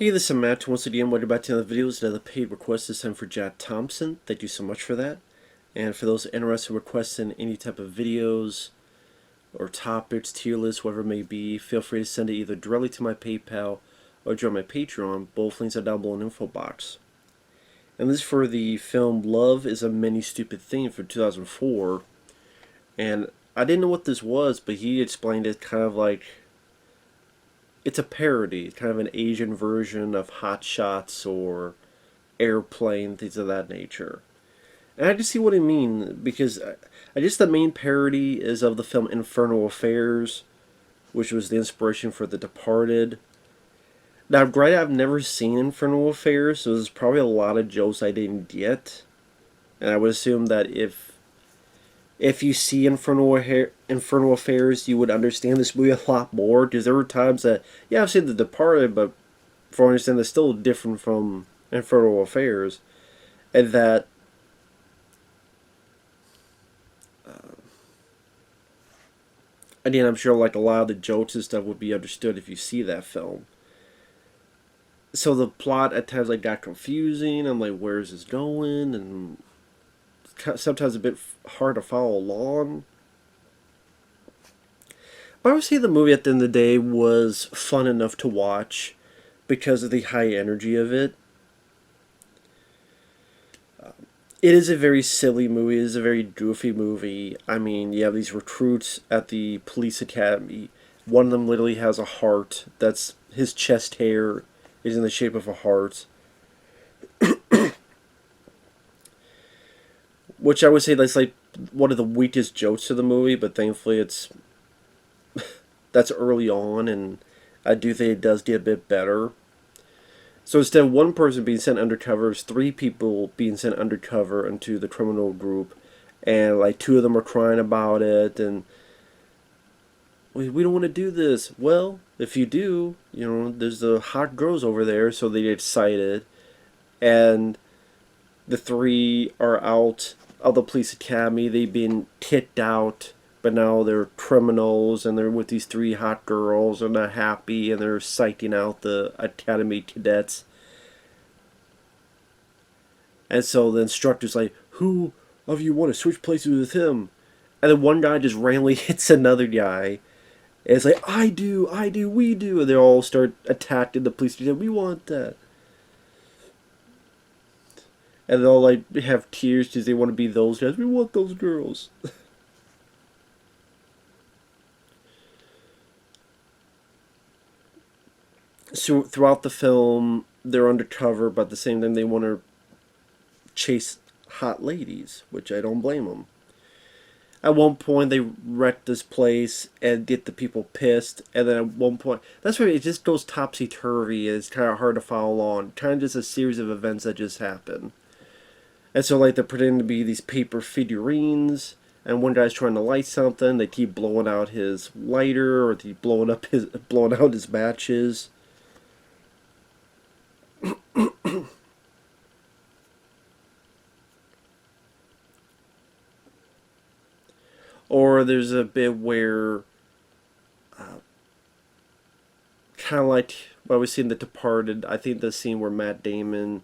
Hey, this is Matt. Once again, welcome back to another video. It's another paid request this time for Thompson. Thank you so much for that. And for those interested in requesting any type of videos or topics, tier lists, whatever it may be, feel free to send it either directly to my PayPal or join my Patreon. Both links are down below in the info box. And this is for the film Love is a Many Stupid Thing from 2004. And I didn't know what this was, but he explained it kind of like it's a parody, kind of an Asian version of Hot Shots or Airplane, things of that nature. And I just see what I mean, because I guess the main parody is of the film Infernal Affairs, which was the inspiration for The Departed. Now, granted, I've never seen Infernal Affairs, so there's probably a lot of jokes I didn't get. And I would assume that if you see Infernal Affairs, you would understand this movie a lot more. Because there were times that, yeah, I've seen The Departed, but for I understand, it's still different from Infernal Affairs. And that, again, I'm sure like a lot of the jokes and stuff would be understood if you see that film. So the plot at times like got confusing. I'm like, where's this going? And sometimes a bit hard to follow along. But I would say the movie at the end of the day was fun enough to watch because of the high energy of it. It is a very silly movie. It is a very goofy movie. I mean, you have these recruits at the police academy. One of them literally has a heart. That's his chest hair is in the shape of a heart. Which I would say that's like one of the weakest jokes of the movie, but thankfully that's early on, and I do think it does get a bit better. So instead of one person being sent undercover, it's three people being sent undercover into the criminal group, and like two of them are crying about it, and we don't want to do this. Well, if you do, there's the hot girls over there, so they get excited, and the three are out of the police academy. They've been kicked out, but now they're criminals, and they're with these three hot girls. They're not happy, and they're psyching out the academy cadets. And so the instructor's like, who of you want to switch places with him? And then one guy just randomly hits another guy. And it's like, I do, we do. And they all start attacking the police. We want that. And they'll like have tears because they want to be those guys. We want those girls. So throughout the film, they're undercover, but at the same time, they want to chase hot ladies, which I don't blame them. At one point, they wreck this place and get the people pissed, and then at one point, that's where it just goes topsy turvy. It's kind of hard to follow along. Kind of just a series of events that just happen. And so, like, they're pretending to be these paper figurines, and one guy's trying to light something. They keep blowing out his lighter, or they blowing out his matches. Or there's a bit where, kind of like what we see in The Departed, I think the scene where Matt Damon,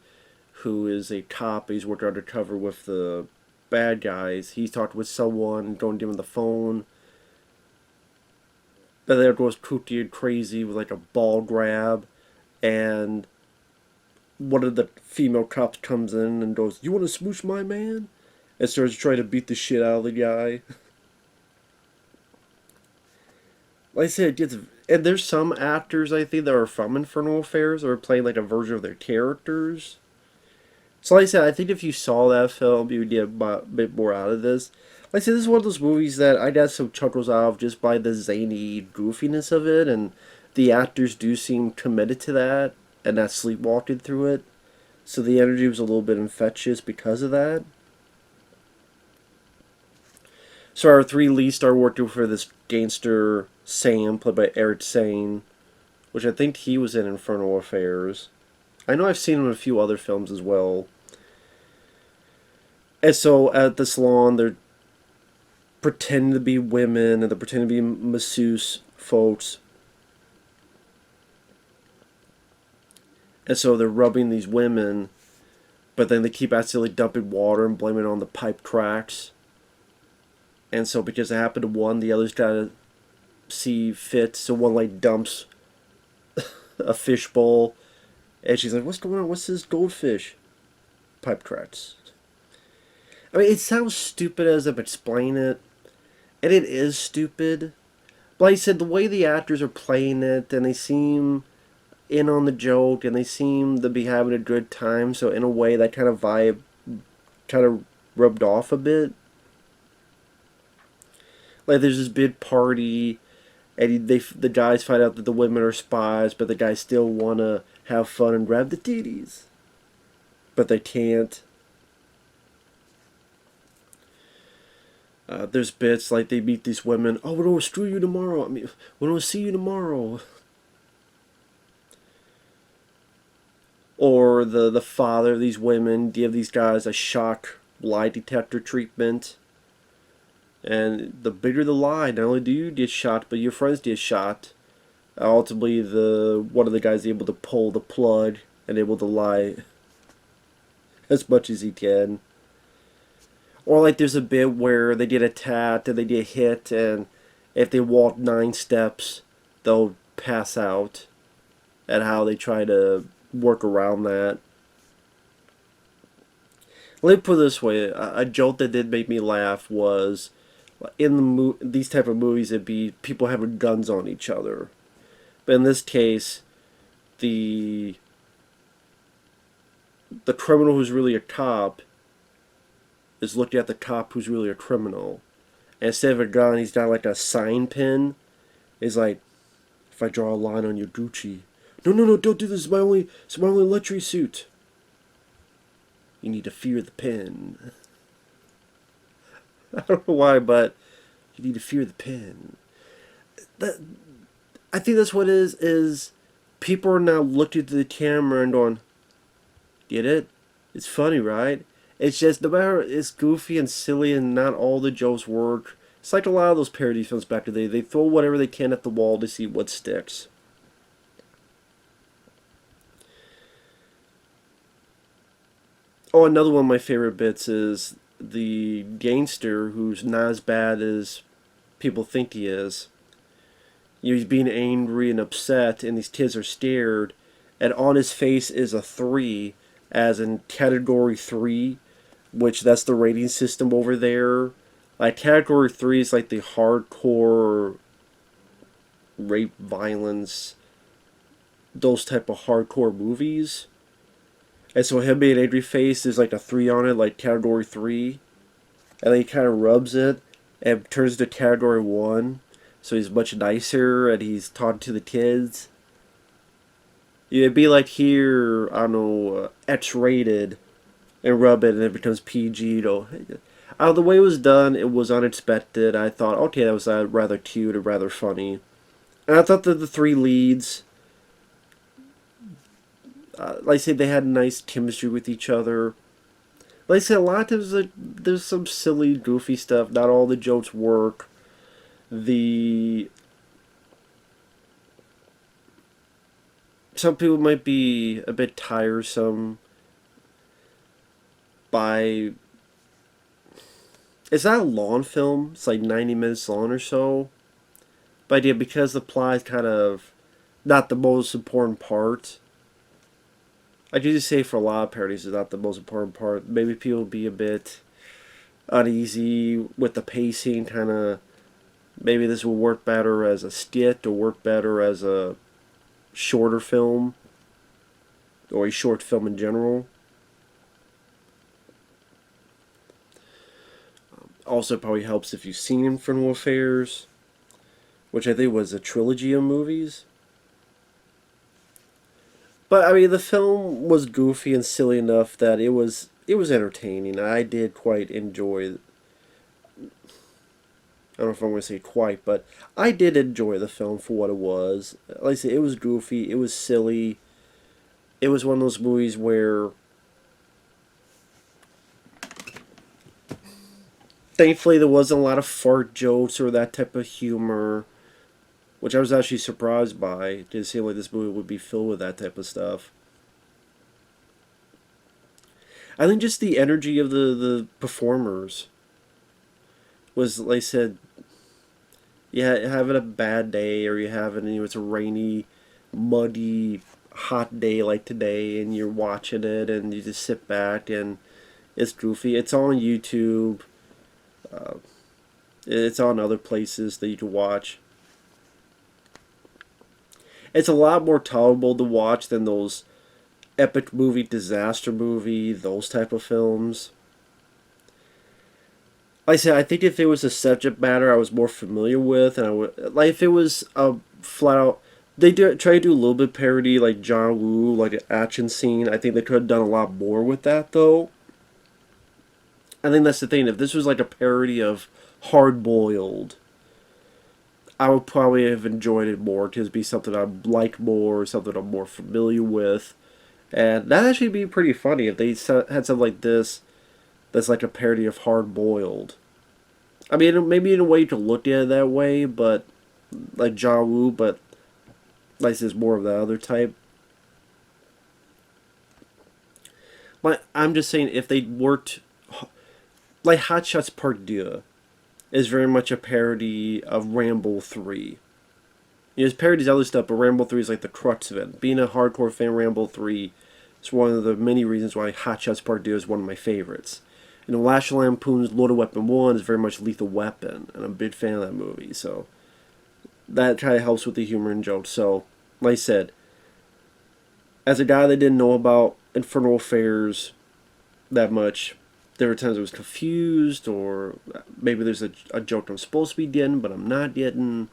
who is a cop, he's working undercover with the bad guys, he's talking with someone, don't give him the phone. But there goes kooky and crazy with like a ball grab, and one of the female cops comes in and goes, "You want to smooch my man?" And starts trying to beat the shit out of the guy. Like I said, and there's some actors I think that are from Infernal Affairs or playing like a version of their characters. So like I said, I think if you saw that film, you would get a bit more out of this. Like I said, this is one of those movies that I got some chuckles out of just by the zany goofiness of it, and the actors do seem committed to that and not sleepwalking through it. So the energy was a little bit infectious because of that. So our three leads start working for this gangster Sam, played by Eric Sane, which I think he was in Infernal Affairs. I know I've seen him in a few other films as well. And so at the salon, they're pretending to be women, and they're pretending to be masseuse folks. And so they're rubbing these women, but then they keep accidentally dumping water and blaming it on the pipe cracks. And so because it happened to one, the others gotta see fit. So one like dumps a fishbowl, and she's like, "What's going on? What's this goldfish?" Pipe cracks. I mean, it sounds stupid as I'm explaining it, and it is stupid. But like I said, the way the actors are playing it, and they seem in on the joke, and they seem to be having a good time. So in a way, that kind of vibe kind of rubbed off a bit. Like there's this big party, and the guys find out that the women are spies, but the guys still wanna have fun and grab the titties, but they can't. There's bits like they meet these women. Oh, we're gonna screw you tomorrow. I mean, we're gonna see you tomorrow. Or the father of these women give these guys a shock lie detector treatment. And the bigger the lie, not only do you get shot, but your friends get shot. Ultimately, one of the guys is able to pull the plug and able to lie as much as he can. Or like there's a bit where they get attacked and they get hit, and if they walk 9 steps, they'll pass out. And how they try to work around that. Let me put it this way: a joke that did make me laugh was in these type of movies, it'd be people having guns on each other, but in this case, the criminal who's really a cop is looking at the cop who's really a criminal. And instead of a gun, he's got like a sign pin. It's like, if I draw a line on your Gucci, no, don't do this. It's my only luxury suit. You need to fear the pen. I don't know why, but you need to fear the pen. I think that's what it is people are now looking to the camera and going, get it? It's funny, right? It's just, no matter, it's goofy and silly and not all the jokes work. It's like a lot of those parody films back in the day. They throw whatever they can at the wall to see what sticks. Oh, another one of my favorite bits is the gangster who's not as bad as people think he is. You know, he's being angry and upset, and these kids are scared, and on his face is a 3, as in category 3, which that's the rating system over there. Like category 3 is like the hardcore rape, violence, those type of hardcore movies. And so him being angry face is like a 3 on it, like category 3. And then he kind of rubs it and turns to category 1. So he's much nicer and he's talking to the kids. It'd be like here, I don't know, X-rated and rub it and it becomes PG. The way it was done, it was unexpected. I thought, okay, that was rather cute and rather funny. And I thought that the 3 leads, like I said, they had nice chemistry with each other. Like I said, a lot of times there's some silly, goofy stuff. Not all the jokes work. Some people might be a bit tiresome by... It's not a long film. It's like 90 minutes long or so. But yeah, because the plot is kind of not the most important part. I do say for a lot of parodies, it's not the most important part. Maybe people be a bit uneasy with the pacing, kind of. Maybe this will work better as a skit or work better as a shorter film or a short film in general. Also, it probably helps if you've seen Infernal Affairs, which I think was a trilogy of movies. But I mean, the film was goofy and silly enough that it was entertaining. I did quite enjoy. I don't know if I'm going to say quite, but I did enjoy the film for what it was. Like I said, it was goofy. It was silly. It was one of those movies where, thankfully, there wasn't a lot of fart jokes or that type of humor, which I was actually surprised by. It didn't seem like this movie would be filled with that type of stuff. I think just the energy of the performers was, like I said, yeah, having a bad day, or you having, it's a rainy, muddy, hot day like today, and you're watching it, and you just sit back, and it's goofy. It's on YouTube. Uh, it's on other places that you can watch. It's a lot more tolerable to watch than those epic movie, disaster movie, those type of films. Like I said, I think if it was a subject matter I was more familiar with, and I would, like, if it was a flat out, they do try to do a little bit parody, like John Woo, like an action scene. I think they could have done a lot more with that, though. I think that's the thing. If this was like a parody of Hard Boiled, I would probably have enjoyed it more because it'd be something I like more, something I'm more familiar with, and that'd actually be pretty funny if they had something like this that's like a parody of Hard Boiled. I mean, maybe in a way you could look at it that way, but like John Woo, but like this more of the other type. But I'm just saying, if they worked like Hot Shots Part 2 is very much a parody of Rambo 3. It's parodies other stuff, but Rambo 3 is like the crux of it. Being a hardcore fan of Rambo 3 is one of the many reasons why Hot Shots Part 2 is one of my favorites. You know, National Lampoon's Loaded Weapon 1 is very much Lethal Weapon, and I'm a big fan of that movie, so that kind of helps with the humor and jokes. So, like I said, as a guy that didn't know about Infernal Affairs that much, there were times I was confused, or maybe there's a joke I'm supposed to be getting, but I'm not getting.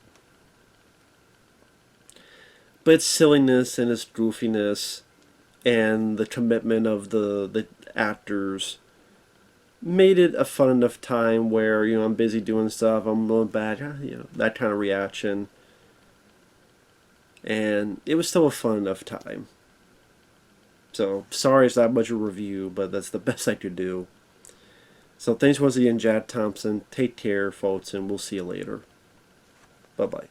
But its silliness and its goofiness and the commitment of the actors made it a fun enough time where, I'm busy doing stuff, I'm going back, that kind of reaction. And it was still a fun enough time. So, sorry it's not much of a review, but that's the best I could do. So, thanks once again, Jack Thompson. Take care, folks, and we'll see you later. Bye-bye.